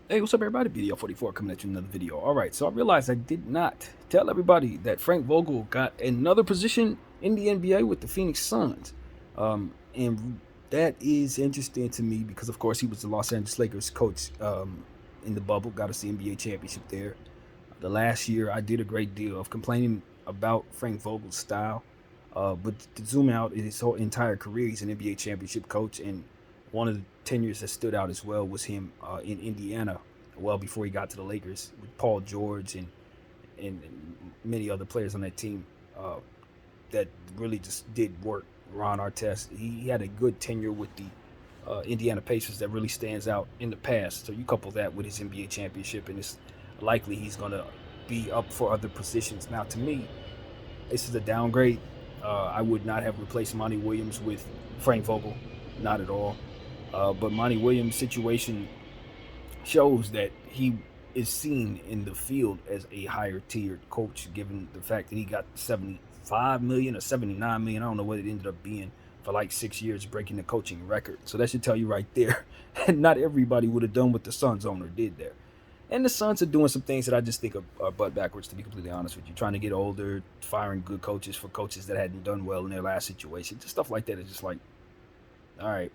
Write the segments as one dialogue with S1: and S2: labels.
S1: Hey, what's up, everybody? BDL44 coming at you with another video. All right, so I realized I did not tell everybody that Frank Vogel got another position in the NBA with the Phoenix Suns. And that is interesting to me because, of course, he was the Los Angeles Lakers coach in the bubble, got us the NBA championship there. The last year, I did a great deal of complaining about Frank Vogel's style. But to zoom out, his whole entire career, he's an NBA championship coach. And one of the tenures that stood out as well was him in Indiana, well before he got to the Lakers, with Paul George and many other players on that team that really just did work. Ron Artest, he had a good tenure with the Indiana Pacers that really stands out in the past. So you couple that with his NBA championship, and it's likely he's going to be up for other positions. Now, to me, this is a downgrade. I would not have replaced Monty Williams with Frank Vogel, not at all. But Monty Williams' situation shows that he is seen in the field as a higher tiered coach, given the fact that he got 75 million or 79 million. I don't know what it ended up being for like 6 years, breaking the coaching record. So that should tell you right there. And not everybody would have done what the Suns owner did there. And the Suns are doing some things that I just think are butt backwards, to be completely honest with you. Trying to get older, firing good coaches for coaches that hadn't done well in their last situation. Just stuff like that is just like, all right.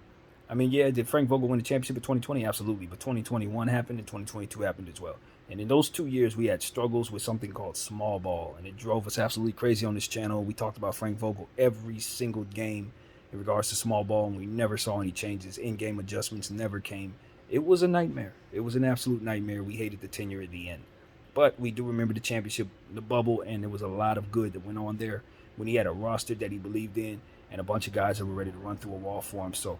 S1: I mean, yeah, did Frank Vogel win the championship in 2020? Absolutely. But 2021 happened and 2022 happened as well. And in those 2 years, we had struggles with something called small ball. And it drove us absolutely crazy on this channel. We talked about Frank Vogel every single game in regards to small ball, and we never saw any changes. In game adjustments never came. It was a nightmare. It was an absolute nightmare. We hated the tenure at the end. But we do remember the championship, the bubble, and there was a lot of good that went on there when he had a roster that he believed in and a bunch of guys that were ready to run through a wall for him. So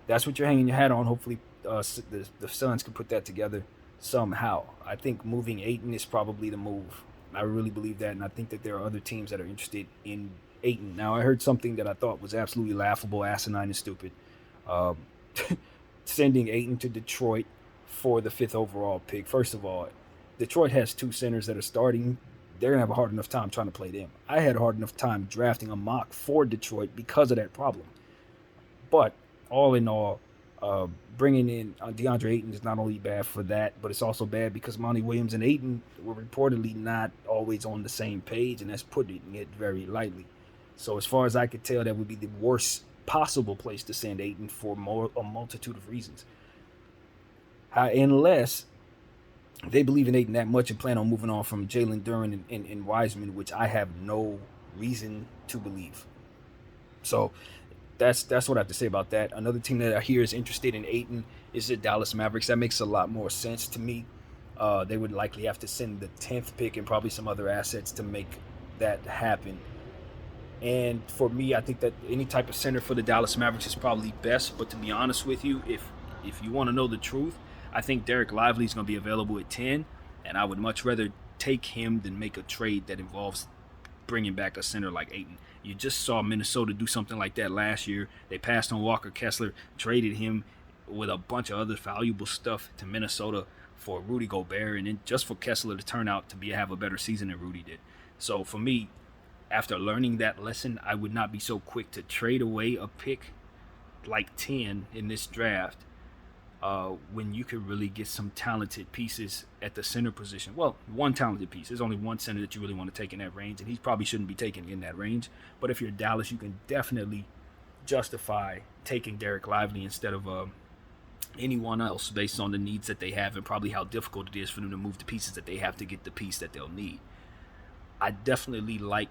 S1: that's what you're hanging your hat on. Hopefully, the Suns can put that together somehow. I think moving Aiton is probably the move. I really believe that, and I think that there are other teams that are interested in Aiton. Now, I heard something that I thought was absolutely laughable, asinine, and stupid. Um, Sending Aiton to Detroit for the fifth overall pick. First of all, Detroit has two centers that are starting. They're gonna have a hard enough time trying to play them. I had a hard enough time drafting a mock for Detroit because of that problem. But all in all, bringing in DeAndre Ayton is not only bad for that, but it's also bad because Monty Williams and Ayton were reportedly not always on the same page, and that's putting it very lightly. So as far as I could tell, that would be the worst possible place to send Ayton for a multitude of reasons. Unless they believe in Ayton that much and plan on moving on from Jalen Duren and Wiseman, which I have no reason to believe. So that's what I have to say about that. Another team that I hear is interested in Ayton is the Dallas Mavericks. That makes a lot more sense to me. They would likely have to send the 10th pick and probably some other assets to make that happen. And for me, I think that any type of center for the Dallas Mavericks is probably best. But to be honest with you, if you want to know the truth, I think Derek Lively is going to be available at 10, and I would much rather take him than make a trade that involves bringing back a center like Ayton. You just saw Minnesota do something like that last year. They passed on Walker Kessler, traded him with a bunch of other valuable stuff to Minnesota for Rudy Gobert, and then just for Kessler to turn out to have a better season than Rudy did. So for me, after learning that lesson, I would not be so quick to trade away a pick like 10 in this draft when you could really get some talented pieces at the center position. Well, one talented piece. There's only one center that you really want to take in that range, and he probably shouldn't be taken in that range. But if you're Dallas, you can definitely justify taking Derek Lively instead of anyone else based on the needs that they have and probably how difficult it is for them to move the pieces that they have to get the piece that they'll need. I definitely like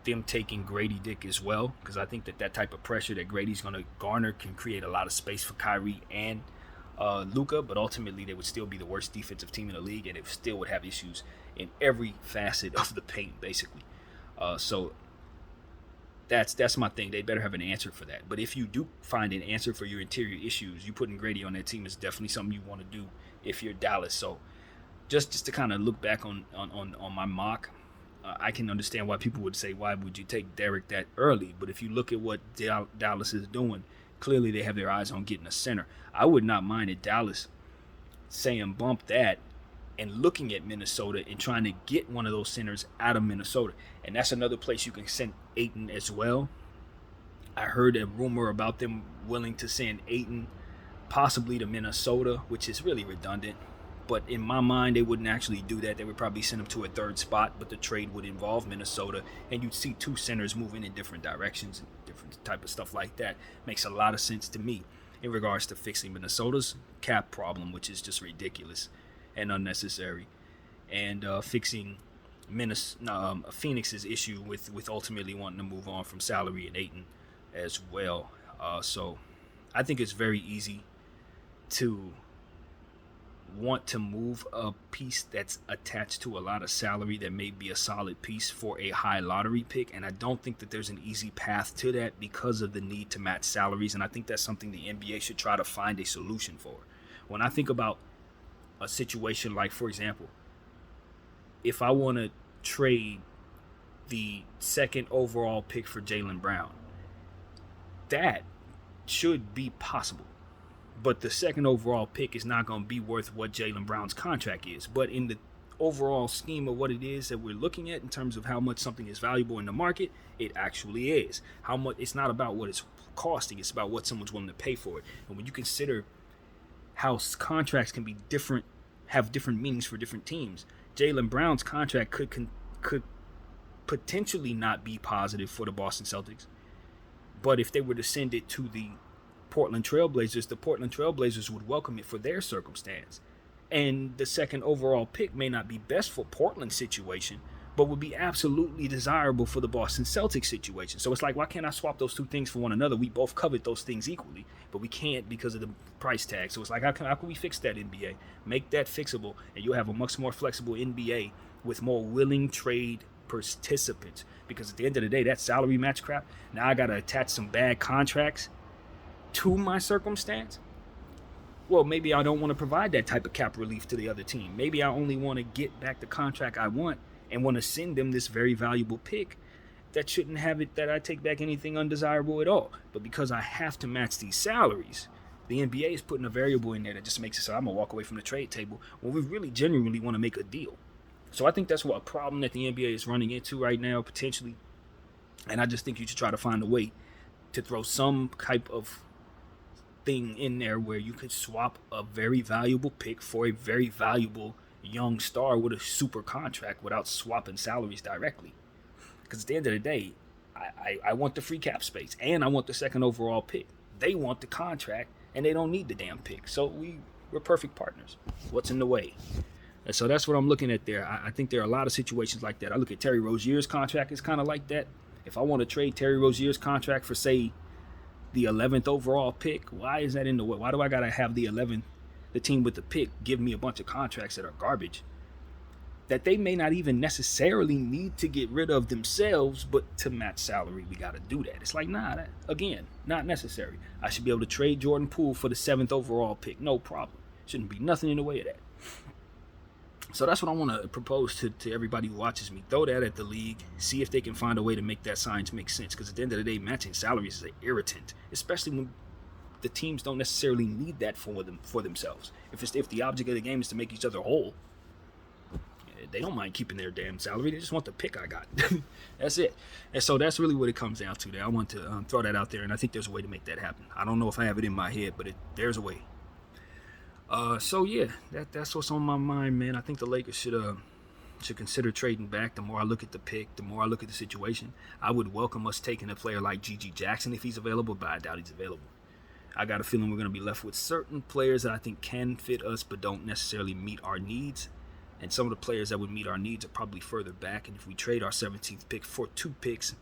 S1: them taking Grady Dick as well, because I think that type of pressure that Grady's going to garner can create a lot of space for Kyrie and Luka, but ultimately they would still be the worst defensive team in the league, and they still would have issues in every facet of the paint, basically. So that's my thing. They better have an answer for that. But if you do find an answer for your interior issues, you putting Grady on that team is definitely something you want to do if you're Dallas. So just to kind of look back on my mock, I can understand why people would say, why would you take Derek that early? But if you look at what Dallas is doing, clearly they have their eyes on getting a center. I would not mind at Dallas saying bump that and looking at Minnesota and trying to get one of those centers out of Minnesota. And that's another place you can send Ayton as well. I heard a rumor about them willing to send Ayton possibly to Minnesota, which is really redundant. But in my mind, they wouldn't actually do that. They would probably send him to a third spot, but the trade would involve Minnesota, and you'd see two centers moving in different directions and different type of stuff like that. Makes a lot of sense to me in regards to fixing Minnesota's cap problem, which is just ridiculous and unnecessary, and fixing Phoenix's issue with ultimately wanting to move on from salary and Ayton as well. So I think it's very easy to want to move a piece that's attached to a lot of salary that may be a solid piece for a high lottery pick, and I don't think that there's an easy path to that because of the need to match salaries, and I think that's something the NBA should try to find a solution for. When I think about a situation like, for example, if I want to trade the second overall pick for Jaylen Brown, that should be possible. But the second overall pick is not going to be worth what Jaylen Brown's contract is. But in the overall scheme of what it is that we're looking at in terms of how much something is valuable in the market, it actually is. How much? It's not about what it's costing. It's about what someone's willing to pay for it. And when you consider how contracts can be different, have different meanings for different teams, Jaylen Brown's contract could potentially not be positive for the Boston Celtics. But if they were to send it to the Portland Trailblazers would welcome it for their circumstance. And the second overall pick may not be best for Portland's situation, but would be absolutely desirable for the Boston Celtics situation. So it's like, why can't I swap those two things for one another? We both covet those things equally, but we can't because of the price tag. So it's like, how can we fix that, NBA? Make that fixable, and you'll have a much more flexible NBA with more willing trade participants. Because at the end of the day, that salary match crap, now I got to attach some bad contracts to my circumstance. Well, maybe I don't want to provide that type of cap relief to the other team. Maybe I only want to get back the contract I want and want to send them this very valuable pick that shouldn't have it that I take back anything undesirable at all. But because I have to match these salaries, the NBA is putting a variable in there that just makes it so I'm going to walk away from the trade table when we really genuinely want to make a deal. So I think that's what a problem that the NBA is running into right now, potentially. And I just think you should try to find a way to throw some type of thing in there where you could swap a very valuable pick for a very valuable young star with a super contract without swapping salaries directly. Because at the end of the day, I want the free cap space and I want the second overall pick. They want the contract and they don't need the damn pick. So we're perfect partners. What's in the way? And so that's what I'm looking at there. I think there are a lot of situations like that. I look at Terry Rozier's contract is kind of like that. If I want to trade Terry Rozier's contract for, say, the 11th overall pick, why is that in the way? Why do I gotta have the team with the pick give me a bunch of contracts that are garbage that they may not even necessarily need to get rid of themselves, but to match salary we gotta do that. It's like, nah, that, again, not necessary. I should be able to trade Jordan Poole for the 7th overall pick, no problem. Shouldn't be nothing in the way of that. So that's what I want to propose to everybody who watches me. Throw that at the league. See if they can find a way to make that science make sense. Because at the end of the day, matching salaries is an irritant, especially when the teams don't necessarily need that for themselves. If the object of the game is to make each other whole, they don't mind keeping their damn salary. They just want the pick I got. That's it. And so that's really what it comes down to there. I want to throw that out there, and I think there's a way to make that happen. I don't know if I have it in my head, but there's a way. So yeah, that's what's on my mind, man. I think the Lakers should consider trading back. The more I look at the pick, the more I look at the situation. I would welcome us taking a player like G.G. Jackson if he's available, but I doubt he's available. I got a feeling we're going to be left with certain players that I think can fit us but don't necessarily meet our needs. And some of the players that would meet our needs are probably further back. And if we trade our 17th pick for 2 picks,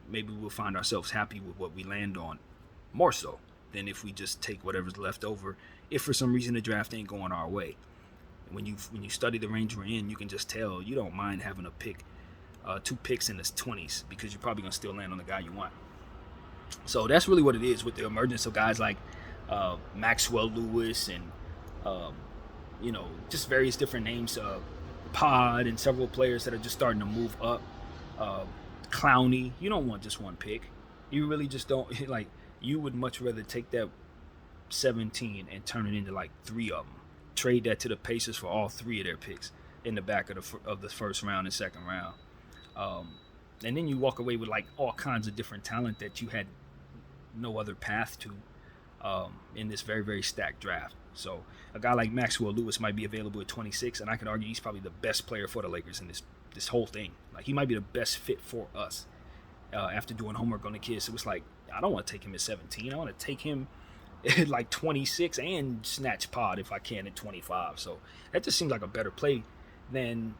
S1: maybe we'll find ourselves happy with what we land on, more so than if we just take whatever's left over if for some reason the draft ain't going our way. When you study the range we're in, you can just tell you don't mind having a pick, 2 picks in the 20s, because you're probably going to still land on the guy you want. So that's really what it is with the emergence of guys like Maxwell Lewis and just various different names, Pod and several players that are just starting to move up. Clowney, you don't want just one pick. You really just don't. Like, you would much rather take that 17 and turn it into like 3 of them. Trade that to the Pacers for all 3 of their picks in the back of the first round and second round. And then you walk away with like all kinds of different talent that you had no other path to in this very, very stacked draft. So a guy like Maxwell Lewis might be available at 26, and I can argue he's probably the best player for the Lakers in this whole thing. Like, he might be the best fit for us after doing homework on the kid. So it's like, I don't want to take him at 17. I want to take him at like 26 and snatch pod if I can at 25. So that just seems like a better play than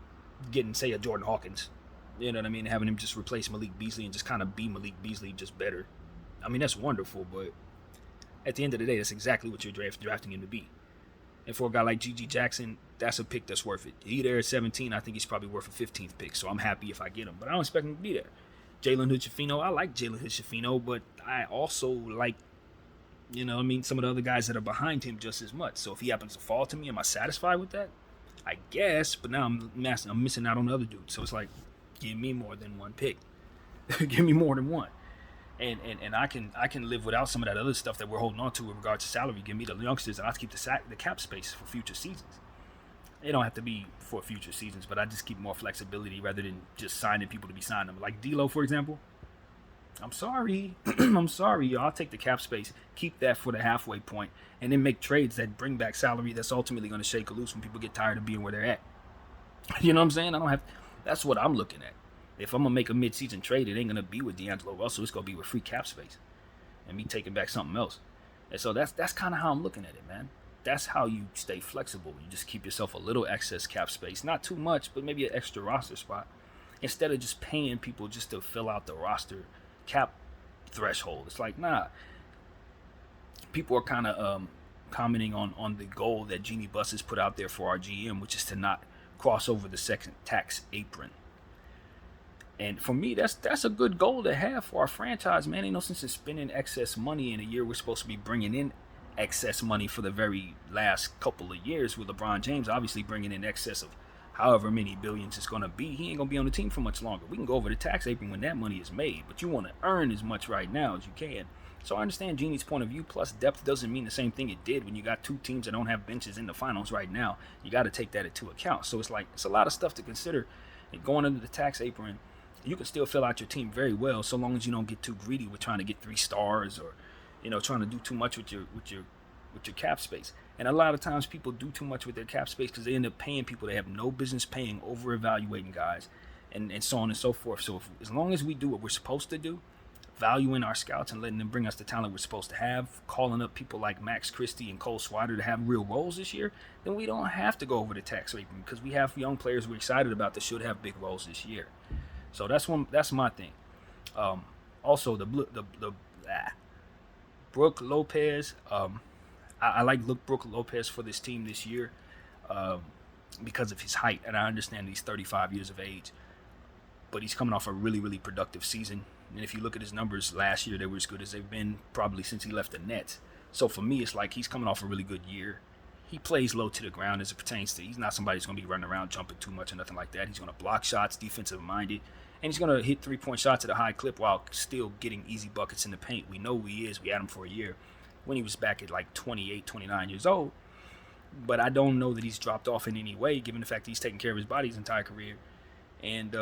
S1: getting, say, a Jordan Hawkins. You know what I mean? Having him just replace Malik Beasley and just kind of be Malik Beasley, just better. I mean, that's wonderful, but at the end of the day, that's exactly what you're drafting him to be. And for a guy like G.G. Jackson, that's a pick that's worth it. He there at 17, I think he's probably worth a 15th pick, so I'm happy if I get him. But I don't expect him to be there. Jalen Hood-Schifino, I like Jalen Hood-Schifino, but I also like, some of the other guys that are behind him just as much. So if he happens to fall to me, am I satisfied with that? I guess, but now I'm missing out on the other dude. So it's like, give me more than one pick. Give me more than one. And I can live without some of that other stuff that we're holding on to with regards to salary. Give me the youngsters, and I'll keep the cap space for future seasons. It don't have to be for future seasons, but I just keep more flexibility rather than just signing people to be signing them. Like D'Lo, for example. I'm sorry. I'm sorry, y'all. I'll take the cap space, keep that for the halfway point, and then make trades that bring back salary that's ultimately going to shake loose when people get tired of being where they're at. You know what I'm saying? That's what I'm looking at. If I'm going to make a mid-season trade, it ain't going to be with D'Angelo Russell. It's going to be with free cap space and me taking back something else. And so that's kind of how I'm looking at it, man. That's how you stay flexible. You just keep yourself a little excess cap space. Not too much, but maybe an extra roster spot. Instead of just paying people just to fill out the roster cap threshold. It's like, nah. People are kind of commenting on the goal that Jeanie Buss has put out there for our GM, which is to not cross over the second tax apron. And for me, that's a good goal to have for our franchise, man. Ain't no sense in spending excess money in a year we're supposed to be bringing in excess money for the very last couple of years, with LeBron James obviously bringing in excess of however many billions it's going to be. He ain't going to be on the team for much longer. We can go over the tax apron when that money is made, but you want to earn as much right now as you can. So I understand Jeannie's point of view, plus depth doesn't mean the same thing it did when you got two teams that don't have benches in the finals right now. You got to take that into account. So it's like, it's a lot of stuff to consider. And going under the tax apron, you can still fill out your team very well, so long as you don't get too greedy with trying to get 3 stars or, trying to do too much with your cap space. And a lot of times people do too much with their cap space because they end up paying people they have no business paying, over evaluating guys, and so on and so forth. So as long as we do what we're supposed to do, valuing our scouts and letting them bring us the talent we're supposed to have, calling up people like Max Christie and Cole Swider to have real roles this year, then we don't have to go over the tax apron because we have young players we're excited about that should have big roles this year. So that's my thing. Also, Brook Lopez. I like Brook Lopez for this team this year because of his height, and I understand he's 35 years of age, but he's coming off a really, really productive season. And if you look at his numbers last year, they were as good as they've been probably since he left the Nets. So for me, it's like he's coming off a really good year. He plays low to the ground as it pertains to, he's not somebody who's going to be running around jumping too much or nothing like that. He's going to block shots, defensive minded, and he's going to hit 3-point shots at a high clip while still getting easy buckets in the paint. We know who he is. We had him for a year when he was back at like 28, 29 years old. But I don't know that he's dropped off in any way, given the fact that he's taken care of his body his entire career. And,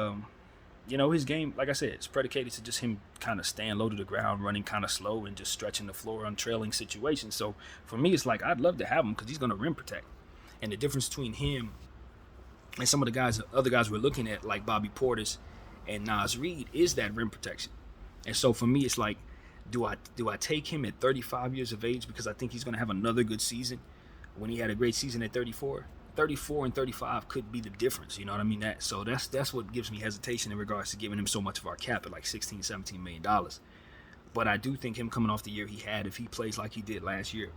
S1: his game, like I said, it's predicated to just him kind of staying low to the ground, running kind of slow, and just stretching the floor on trailing situations. So for me, it's like I'd love to have him because he's going to rim protect. And the difference between him and some of the other guys we're looking at, like Bobby Portis and Naz Reid, is that rim protection. And so for me, it's like, do I take him at 35 years of age because I think he's going to have another good season when he had a great season at 34? 34 and 35 could be the difference, you know what I mean? So that's what gives me hesitation in regards to giving him so much of our cap at like $16, $17 million. But I do think him coming off the year he had, if he plays like he did last year,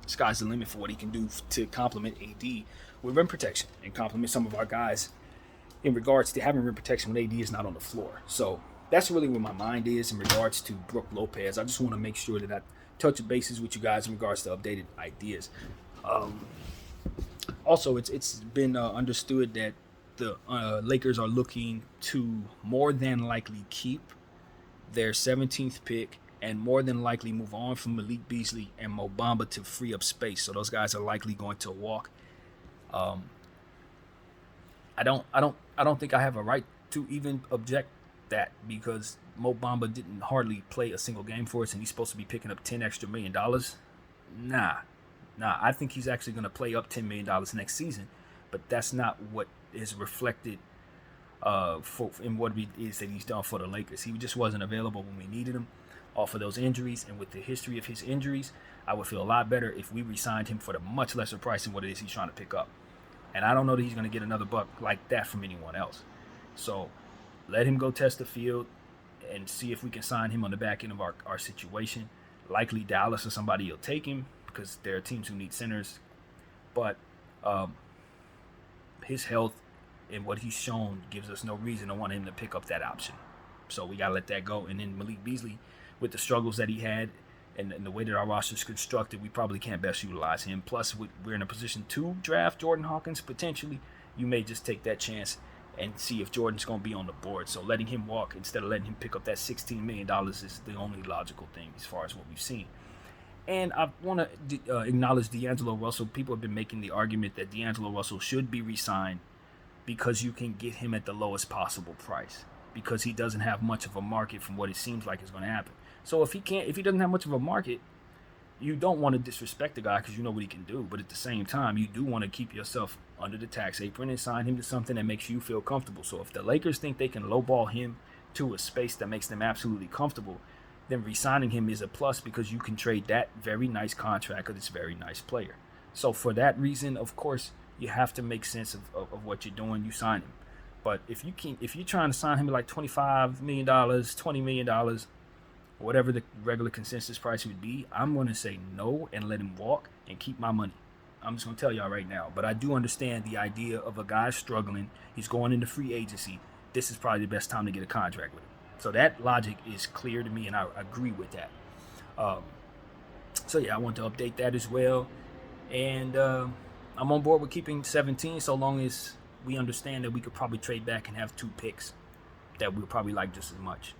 S1: sky's the limit for what he can do to complement AD with rim protection and complement some of our guys in regards to having rim protection when AD is not on the floor. So that's really where my mind is in regards to Brook Lopez. I just want to make sure that I touch bases with you guys in regards to updated ideas. Also, it's been understood that the Lakers are looking to more than likely keep their 17th pick and more than likely move on from Malik Beasley and Mo Bamba to free up space. So those guys are likely going to walk. I don't think I have a right to even object that because Mo Bamba didn't hardly play a single game for us, and he's supposed to be picking up $10 extra million. Nah, Now, I think he's actually going to play up $10 million next season, but that's not what is reflected in what it is that he's done for the Lakers. He just wasn't available when we needed him off of those injuries, and with the history of his injuries, I would feel a lot better if we re-signed him for the much lesser price than what it is he's trying to pick up. And I don't know that he's going to get another buck like that from anyone else. So let him go test the field and see if we can sign him on the back end of our situation. Likely Dallas or somebody will take him because there are teams who need centers. But his health and what he's shown gives us no reason to want him to pick up that option. So we got to let that go. And then Malik Beasley, with the struggles that he had and the way that our roster is constructed, we probably can't best utilize him. Plus, we're in a position to draft Jordan Hawkins potentially. You may just take that chance and see if Jordan's going to be on the board. So letting him walk instead of letting him pick up that $16 million is the only logical thing as far as what we've seen. And I want to acknowledge D'Angelo Russell. People have been making the argument that D'Angelo Russell should be re-signed because you can get him at the lowest possible price, because he doesn't have much of a market from what it seems like is going to happen. So if he doesn't have much of a market, you don't want to disrespect the guy because you know what he can do. But at the same time, you do want to keep yourself under the tax apron and sign him to something that makes you feel comfortable. So if the Lakers think they can lowball him to a space that makes them absolutely comfortable, then re-signing him is a plus because you can trade that very nice contract with this very nice player. So for that reason, of course, you have to make sense of what you're doing. You sign him. But if you're trying to sign him at like $25 million, $20 million, whatever the regular consensus price would be, I'm going to say no and let him walk and keep my money. I'm just going to tell y'all right now. But I do understand the idea of a guy struggling. He's going into free agency. This is probably the best time to get a contract with him. So that logic is clear to me, and I agree with that. So, yeah, I want to update that as well. And I'm on board with keeping 17 so long as we understand that we could probably trade back and have 2 picks that we'll probably like just as much.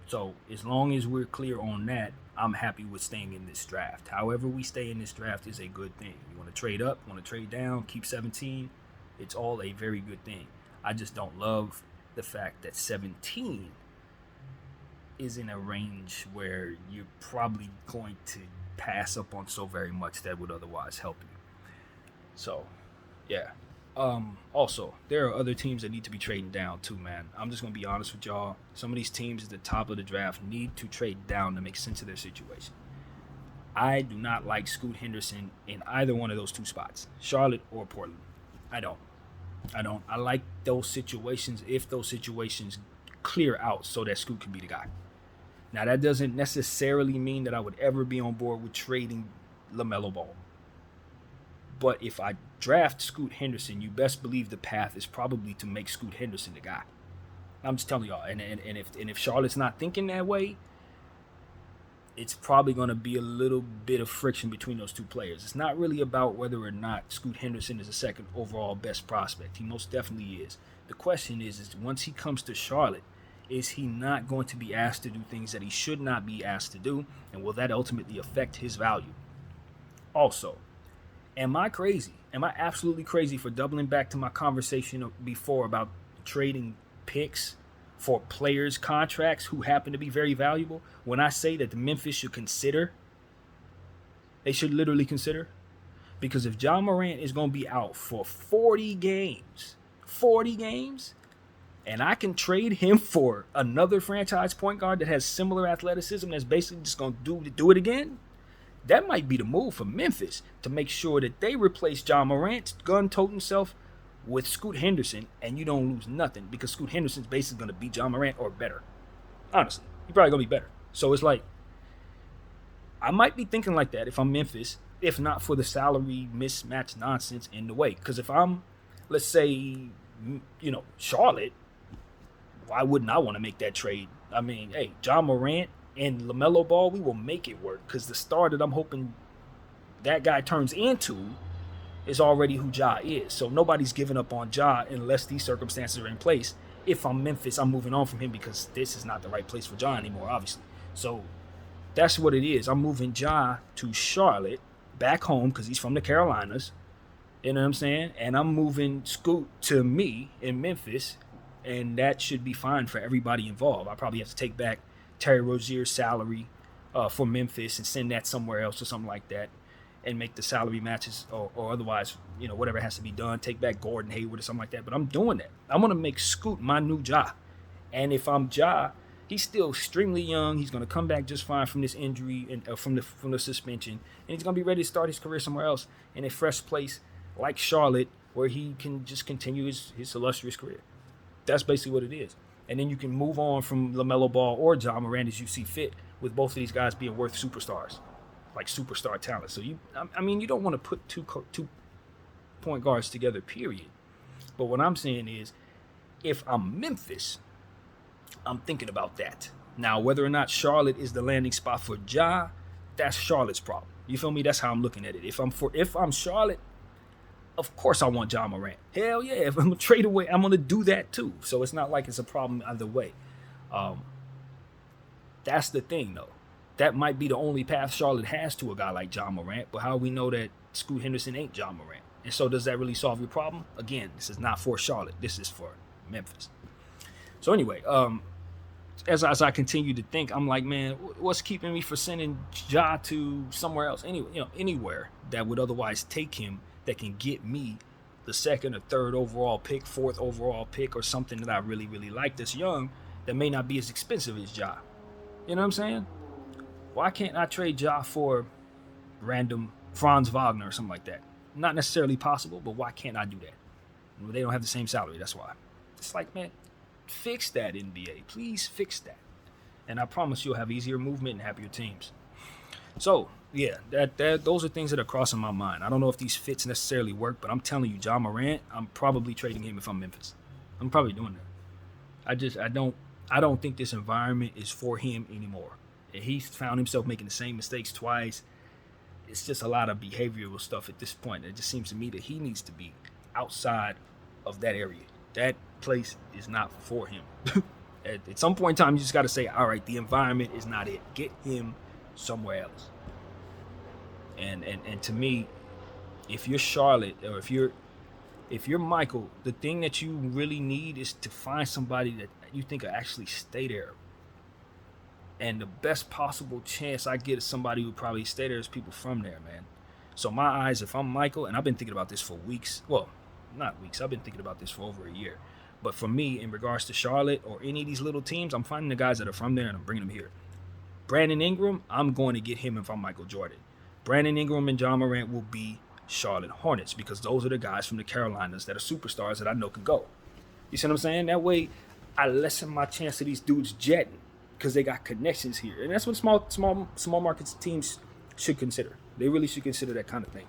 S1: So as long as we're clear on that, I'm happy with staying in this draft. However we stay in this draft is a good thing. You want to trade up, want to trade down, keep 17. It's all a very good thing. I just don't love the fact that 17 is in a range where you're probably going to pass up on so very much that would otherwise help you. So, yeah. Also, there are other teams that need to be trading down too, man. I'm just going to be honest with y'all. Some of these teams at the top of the draft need to trade down to make sense of their situation. I do not like Scoot Henderson in either one of those 2 spots, Charlotte or Portland. I don't. I like those situations if those situations clear out so that Scoot can be the guy. Now, that doesn't necessarily mean that I would ever be on board with trading LaMelo Ball. But if I draft Scoot Henderson, you best believe the path is probably to make Scoot Henderson the guy. I'm just telling y'all. And if Charlotte's not thinking that way, it's probably going to be a little bit of friction between those 2 players. It's not really about whether or not Scoot Henderson is a second overall best prospect. He most definitely is. The question is once he comes to Charlotte, is he not going to be asked to do things that he should not be asked to do? And will that ultimately affect his value? Also, am I crazy? Am I absolutely crazy for doubling back to my conversation before about trading picks for players' contracts who happen to be very valuable when I say that the Memphis should consider? They should literally consider. Because if Ja Morant is going to be out for 40 games, and I can trade him for another franchise point guard that has similar athleticism that's basically just going to do it again, that might be the move for Memphis to make sure that they replace Ja Morant's gun-toting self with Scoot Henderson, and you don't lose nothing because Scoot Henderson's basically going to beat Ja Morant or better. Honestly, he's probably going to be better. So it's like, I might be thinking like that if I'm Memphis, if not for the salary mismatch nonsense in the way. Because if I'm, let's say, Charlotte, why wouldn't I want to make that trade? I mean, hey, Ja Morant and LaMelo Ball, we will make it work because the star that I'm hoping that guy turns into is already who Ja is. So nobody's giving up on Ja unless these circumstances are in place. If I'm Memphis, I'm moving on from him because this is not the right place for Ja anymore, obviously. So that's what it is. I'm moving Ja to Charlotte, back home because he's from the Carolinas. You know what I'm saying? And I'm moving Scoot to me in Memphis, and that should be fine for everybody involved. I probably have to take back Terry Rozier's salary for Memphis and send that somewhere else or something like that. and make the salary matches or otherwise, whatever has to be done. Take back Gordon Hayward or something like that. But I'm doing that. I'm gonna make Scoot my new Ja. And if I'm Ja, he's still extremely young. He's gonna come back just fine from this injury and from the suspension, and he's gonna be ready to start his career somewhere else in a fresh place like Charlotte, where he can just continue his illustrious career. That's basically what it is. And then you can move on from LaMelo Ball or Ja Morant as you see fit, with both of these guys being worth superstars, like superstar talent. So you don't want to put two point guards together, period. But what I'm saying is, if I'm Memphis, I'm thinking about that. Now, whether or not Charlotte is the landing spot for Ja, that's Charlotte's problem. You feel me? That's how I'm looking at it. If I'm Charlotte, of course I want Ja Morant. Hell yeah, if I'm gonna trade away, I'm gonna do that too. So it's not like it's a problem either way. That's the thing though. That might be the only path Charlotte has to a guy like Ja Morant. But how do we know that Scoot Henderson ain't Ja Morant? And so does that really solve your problem? Again, this is not for Charlotte. This is for Memphis. So anyway, as I continue to think, I'm like, man, what's keeping me from sending Ja to somewhere else? Anywhere that would otherwise take him, that can get me the second or third overall pick, fourth overall pick, or something that I really, really like that's young, that may not be as expensive as Ja. You know what I'm saying? Why can't I trade Ja for random Franz Wagner or something like that? Not necessarily possible, but why can't I do that? They don't have the same salary, that's why. It's like, man, fix that, NBA. Please fix that. And I promise you'll have easier movement and happier teams. So, yeah, those are things that are crossing my mind. I don't know if these fits necessarily work, but I'm telling you, Ja Morant, I'm probably trading him if I'm Memphis. I'm probably doing that. I don't think this environment is for him anymore. And he's found himself making the same mistakes twice. It's just a lot of behavioral stuff at this point. It just seems to me that he needs to be outside of that area. That place is not for him. At some point in time, you just got to say, all right, the environment is not it. Get him somewhere else. And to me, if you're Charlotte or if you're Michael, the thing that you really need is to find somebody that you think will actually stay there. And the best possible chance I get is somebody who probably stay there is people from there, man. So my eyes, if I'm Michael, and I've been thinking about this for weeks. Well, not weeks. I've been thinking about this for over a year. But for me, in regards to Charlotte or any of these little teams, I'm finding the guys that are from there and I'm bringing them here. Brandon Ingram, I'm going to get him if I'm Michael Jordan. Brandon Ingram and Ja Morant will be Charlotte Hornets because those are the guys from the Carolinas that are superstars that I know can go. You see what I'm saying? That way, I lessen my chance of these dudes jetting because they got connections here. And that's what small market teams should consider. They really should consider that kind of thing.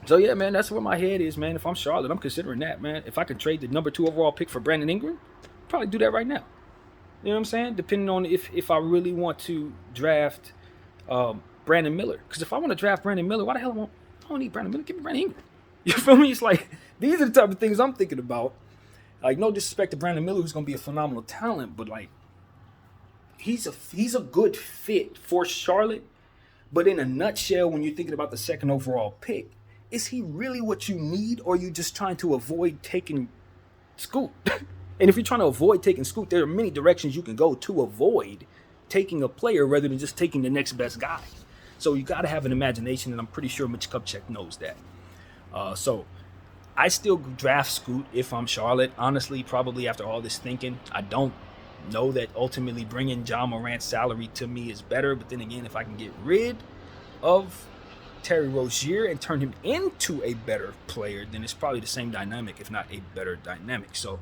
S1: So, yeah, man, that's where my head is, man. If I'm Charlotte, I'm considering that, man. If I could trade the number 2 overall pick for Brandon Ingram, I'd probably do that right now. You know what I'm saying? Depending on if I really want to draft Brandon Miller. Because if I want to draft Brandon Miller, why the hell I don't need Brandon Miller? Give me Brandon Ingram. You feel me? It's like, these are the type of things I'm thinking about. Like, no disrespect to Brandon Miller, who's going to be a phenomenal talent, but, like, he's a good fit for Charlotte. But in a nutshell, when you're thinking about the second overall pick, is he really what you need, or are you just trying to avoid taking Scoot? And if you're trying to avoid taking Scoot, there are many directions you can go to avoid taking a player rather than just taking the next best guy. So you got to have an imagination, and I'm pretty sure Mitch Kupchak knows that. So I still draft Scoot if I'm Charlotte. Honestly, probably after all this thinking, I don't know that ultimately bringing Ja Morant's salary to me is better. But then again, if I can get rid of Terry Rozier and turn him into a better player, then it's probably the same dynamic, if not a better dynamic. So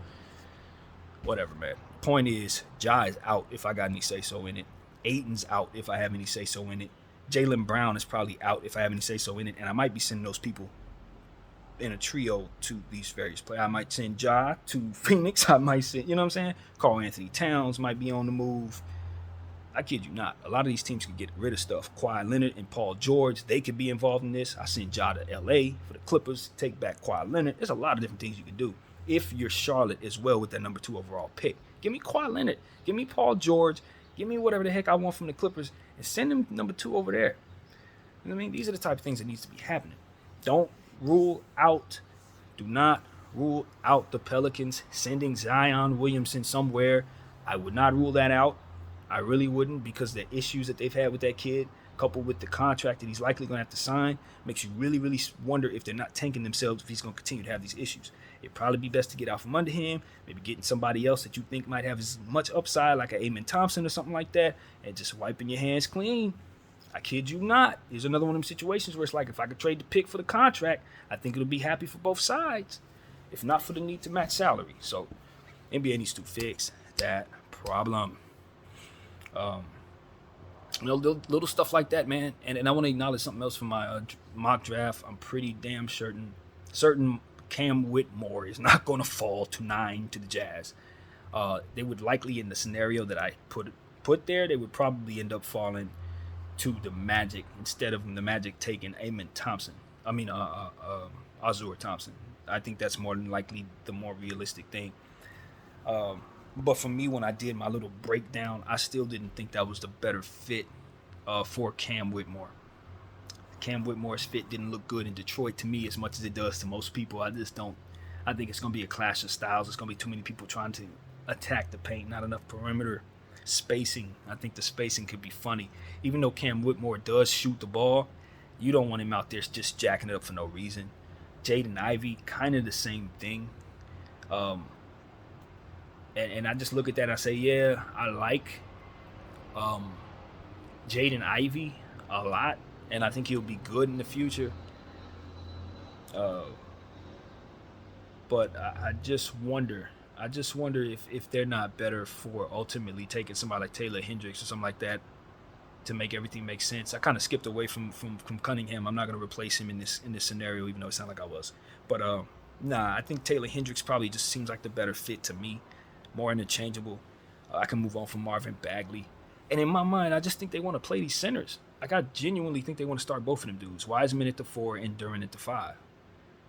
S1: whatever, man. Point is, Ja is out if I got any say-so in it. Ayton's out if I have any say-so in it. Jaylen Brown is probably out if I have any say-so in it. And I might be sending those people in a trio to these various players. I might send Ja to Phoenix. I might send, you know what I'm saying? Karl Anthony Towns might be on the move. I kid you not. A lot of these teams can get rid of stuff. Kawhi Leonard and Paul George, they could be involved in this. I send Ja to LA for the Clippers, take back Kawhi Leonard. There's a lot of different things you can do if you're Charlotte as well with that number 2 overall pick. Give me Kawhi Leonard. Give me Paul George. Give me whatever the heck I want from the Clippers and send them number 2 over there. You know what I mean? These are the type of things that needs to be happening. Do not rule out the Pelicans sending Zion Williamson somewhere. I would not rule that out. I really wouldn't, because the issues that they've had with that kid, coupled with the contract that he's likely going to have to sign, makes you really, really wonder if they're not tanking themselves if he's going to continue to have these issues. It'd probably be best to get out from under him, maybe getting somebody else that you think might have as much upside, like an Amen Thompson or something like that, and just wiping your hands clean. I kid you not. Here's another one of them situations where it's like, if I could trade the pick for the contract, I think it'll be happy for both sides, if not for the need to match salary. So NBA needs to fix that problem. Little stuff like that, man. And I want to acknowledge something else from my mock draft. I'm pretty damn certain Cam Whitmore is not going to fall to 9 to the Jazz. They would likely, in the scenario that I put there, they would probably end up falling to the Magic instead of the Magic taking Amen Thompson. Azur Thompson. I think that's more than likely the more realistic thing. But for me, when I did my little breakdown, I still didn't think that was the better fit for Cam Whitmore. Cam Whitmore's fit didn't look good in Detroit to me as much as it does to most people. I just don't. I think it's going to be a clash of styles. It's going to be too many people trying to attack the paint, not enough perimeter spacing. I think the spacing could be funny. Even though Cam Whitmore does shoot the ball, you don't want him out there just jacking it up for no reason. Jaden Ivey, kind of the same thing. And I just look at that and I say, yeah, I like Jaden Ivey a lot, and I think he'll be good in the future. But I just wonder if they're not better for ultimately taking somebody like Taylor Hendricks or something like that to make everything make sense. I kind of skipped away from Cunningham. I'm not going to replace him in this scenario, even though it sounded like I was. But I think Taylor Hendricks probably just seems like the better fit to me. More interchangeable. I can move on from Marvin Bagley. And in my mind, I just think they want to play these centers. Like, I genuinely think they want to start both of them dudes. Wiseman at the 4 and Duren at the 5.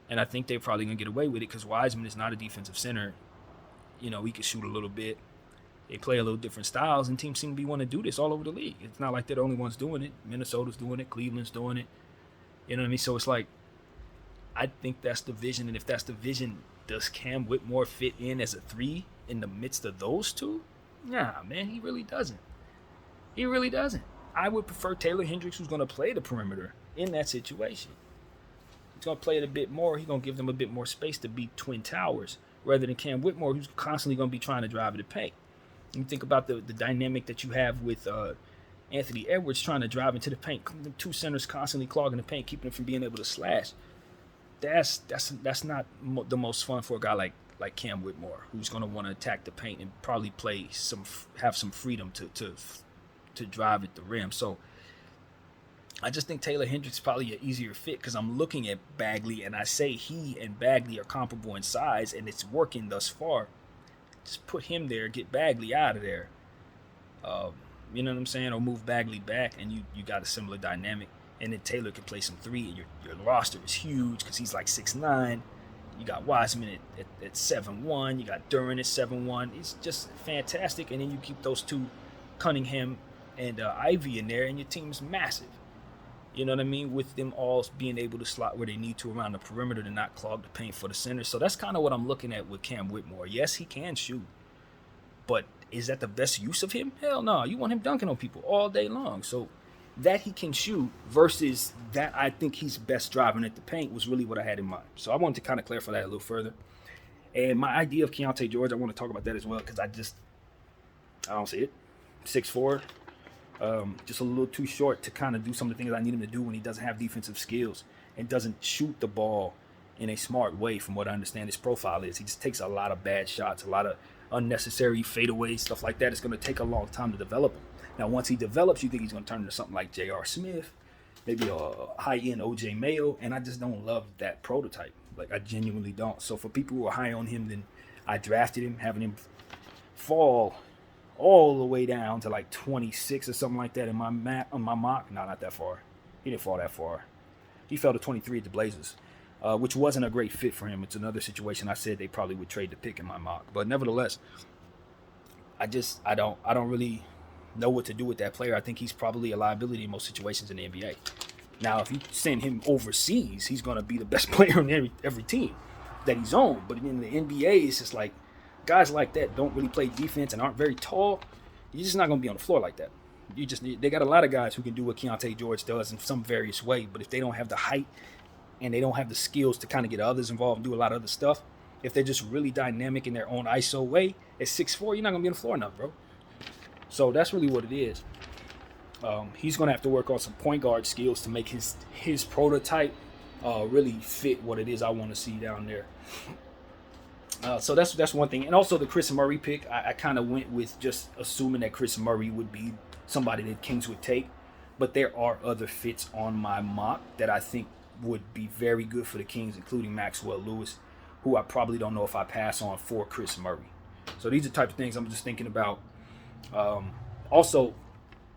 S1: And I think they're probably going to get away with it because Wiseman is not a defensive center. You know, he can shoot a little bit. They play a little different styles, and teams seem to be wanting to do this all over the league. It's not like they're the only ones doing it. Minnesota's doing it. Cleveland's doing it. You know what I mean? So it's like, I think that's the vision. And if that's the vision, does Cam Whitmore fit in as a 3 in the midst of those two? Nah, man, he really doesn't. He really doesn't. I would prefer Taylor Hendricks, who's going to play the perimeter in that situation. He's going to play it a bit more. He's going to give them a bit more space to beat Twin Towers rather than Cam Whitmore, who's constantly going to be trying to drive it to paint. You think about the dynamic that you have with Anthony Edwards trying to drive into the paint. The two centers constantly clogging the paint, keeping him from being able to slash. That's not the most fun for a guy like Cam Whitmore, who's going to want to attack the paint and probably have some freedom to drive at the rim. So I just think Taylor Hendricks is probably an easier fit because I'm looking at Bagley and I say he and Bagley are comparable in size and it's working thus far. Just put him there, get Bagley out of there. You know what I'm saying? Or move Bagley back and you got a similar dynamic. And then Taylor can play some 3 and your roster is huge because he's like 6'9". You got Wiseman at 7'1". You got Duren at 7'1". It's just fantastic. And then you keep those two, Cunningham and Ivy in there, and your team's massive. You know what I mean? With them all being able to slot where they need to around the perimeter to not clog the paint for the center. So that's kind of what I'm looking at with Cam Whitmore. Yes, he can shoot. But is that the best use of him? Hell no. You want him dunking on people all day long. So that he can shoot versus that I think he's best driving at the paint was really what I had in mind. So I wanted to kind of clarify that a little further. And my idea of Keontae George, I want to talk about that as well because I don't see it. 6'4", just a little too short to kind of do some of the things I need him to do when he doesn't have defensive skills and doesn't shoot the ball in a smart way from what I understand his profile is. He just takes a lot of bad shots, a lot of unnecessary fadeaways, stuff like that. It's going to take a long time to develop him. Now, once he develops, you think he's going to turn into something like J.R. Smith, maybe a high-end O.J. Mayo, and I just don't love that prototype. Like, I genuinely don't. So for people who are high on him, then I drafted him, having him fall all the way down to like 26 or something like that on my mock. No, not that far. He didn't fall that far. He fell to 23 at the Blazers, which wasn't a great fit for him. It's another situation I said they probably would trade the pick in my mock. But nevertheless, I don't really know what to do with that player. I think he's probably a liability in most situations in the NBA. Now, if you send him overseas, he's going to be the best player on every team that he's on. But in the NBA, it's just like guys like that don't really play defense and aren't very tall. You're just not going to be on the floor like that. They got a lot of guys who can do what Keontae George does in some various way, but if they don't have the height and they don't have the skills to kind of get others involved and do a lot of other stuff, if they're just really dynamic in their own ISO way, at 6'4", you're not gonna be on the floor enough, bro. So that's really what it is. He's gonna have to work on some point guard skills to make his prototype really fit what it is I want to see down there. So that's one thing. And also the Chris Murray pick, I kind of went with just assuming that Chris Murray would be somebody that Kings would take. But there are other fits on my mock that I think would be very good for the Kings, including Maxwell Lewis, who I probably don't know if I pass on for Chris Murray. So these are the type of things I'm just thinking about. Also,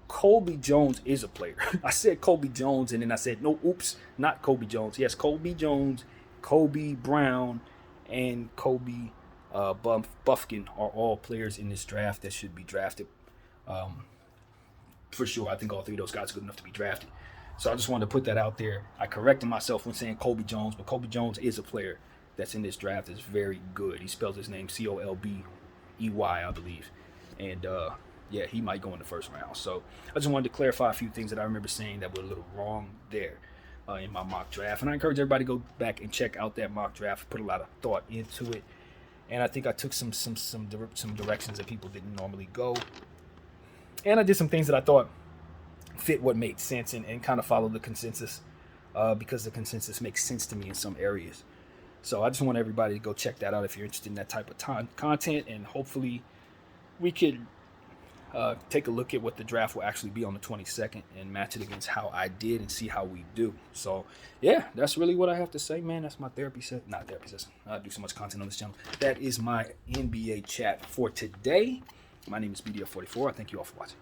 S1: Colby Jones is a player. I said Colby Jones, and then I said, no, oops, not Colby Jones. Yes, Colby Jones, Kobe Brown, and Kobe Buffkin are all players in this draft that should be drafted. For sure, I think all three of those guys are good enough to be drafted. So I just wanted to put that out there. I corrected myself when saying Colby Jones, but Colby Jones is a player that's in this draft that's very good. He spells his name Colbey, I believe. And yeah, he might go in the first round. So I just wanted to clarify a few things that I remember saying that were a little wrong there in my mock draft. And I encourage everybody to go back and check out that mock draft. Put a lot of thought into it. And I think I took some directions that people didn't normally go. And I did some things that I thought fit what made sense and kind of follow the consensus because the consensus makes sense to me in some areas. So I just want everybody to go check that out if you're interested in that type of content. And hopefully we could take a look at what the draft will actually be on the 22nd and match it against how I did and see how we do. So, yeah, that's really what I have to say, man. That's my therapy session. Not therapy session. I do so much content on this channel. That is my NBA chat for today. My name is BDF44. I thank you all for watching.